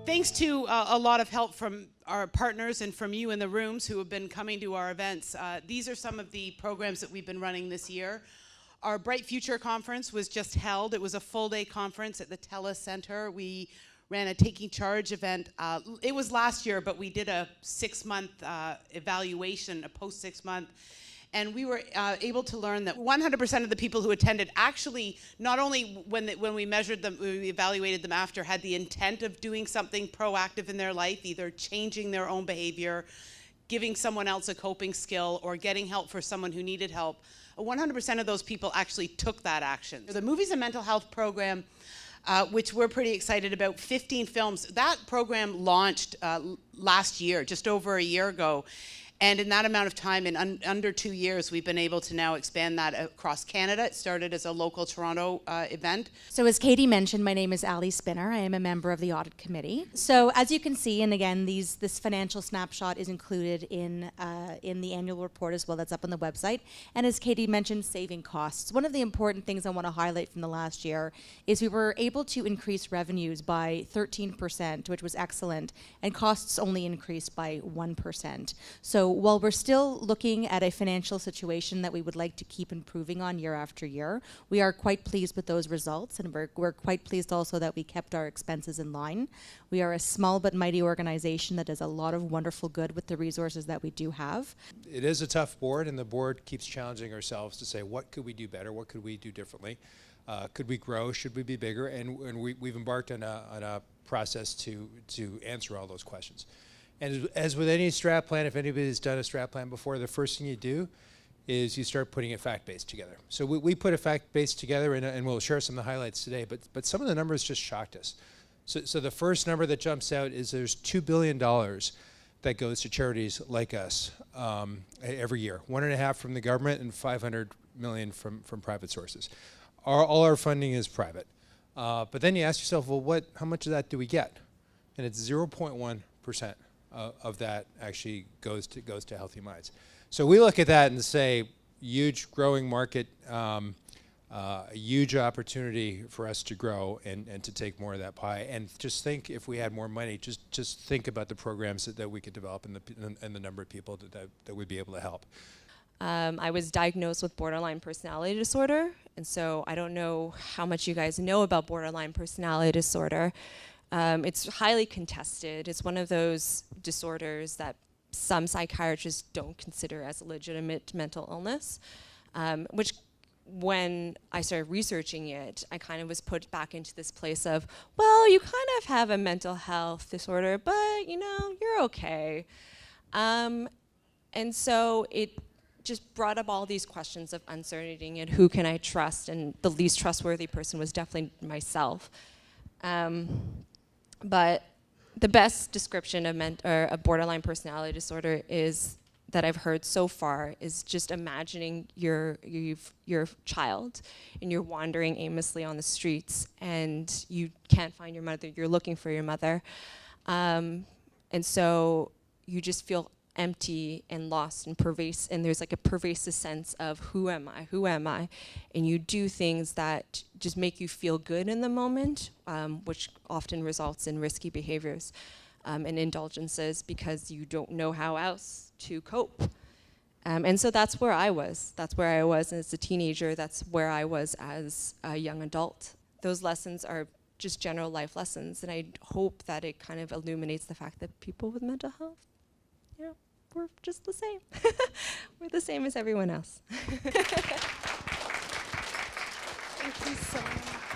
Thanks to a lot of help from our partners and from you in the rooms who have been coming to our events, these are some of the programs that we've been running this year. Our Bright Future Conference was just held. It was a full-day conference at the TELUS Center. We ran a Taking Charge event. It was last year, but we did a 6-month evaluation, a post 6-month. And we were able to learn that 100% of the people who attended actually, not only when we measured them, we evaluated them after, had the intent of doing something proactive in their life, either changing their own behavior, giving someone else a coping skill, or getting help for someone who needed help. 100% of those people actually took that action. The Movies and Mental Health program, which we're pretty excited about, 15 films. That program launched last year, just over a year ago. And in that amount of time, in under 2 years, we've been able to now expand that across Canada. It started as a local Toronto event. So as Katie mentioned, my name is Ali Spinner. I am a member of the Audit Committee. So as you can see, and again, this financial snapshot is included in the annual report as well. That's up on the website. And as Katie mentioned, saving costs. One of the important things I want to highlight from the last year is we were able to increase revenues by 13%, which was excellent, and costs only increased by 1%. So while we're still looking at a financial situation that we would like to keep improving on year after year, we are quite pleased with those results, and we're quite pleased also that we kept our expenses in line. We are a small but mighty organization that does a lot of wonderful good with the resources that we do have. It is a tough board, and the board keeps challenging ourselves to say, what could we do better? What could we do differently? Could we grow? Should we be bigger? And we've embarked on a process to answer all those questions. And as with any strat plan, if anybody's done a strat plan before, the first thing you do is you start putting it fact-based together. So we put a fact-based together, and we'll share some of the highlights today, but some of the numbers just shocked us. So the first number that jumps out is there's $2 billion that goes to charities like us every year. 1.5 from the government and $500 million from private sources. All our funding is private. But then you ask yourself, well, how much of that do we get? And it's 0.1%. Of that actually goes to Healthy Minds. So we look at that and say, huge growing market, a huge opportunity for us to grow and to take more of that pie. And just think, if we had more money, just think about the programs that we could develop and the number of people that we'd be able to help. I was diagnosed with borderline personality disorder, and so I don't know how much you guys know about borderline personality disorder. It's highly contested. It's one of those disorders that some psychiatrists don't consider as a legitimate mental illness, which when I started researching it, I kind of was put back into this place of, well, you kind of have a mental health disorder, but you know, you're okay. And so it just brought up all these questions of uncertainty and who can I trust, and the least trustworthy person was definitely myself. But the best description of a borderline personality disorder that I've heard so far is just imagining you're a child and you're wandering aimlessly on the streets and you can't find your mother, you're looking for your mother. And so you just feel empty and lost and pervasive, and there's like a pervasive sense of who am I? And you do things that just make you feel good in the moment, which often results in risky behaviors and indulgences because you don't know how else to cope. And so that's where I was. That's where I was as a teenager. That's where I was as a young adult. Those lessons are just general life lessons, and I hope that it kind of illuminates the fact that people with mental health, you know, we're just the same. We're the same as everyone else. Thank you so much.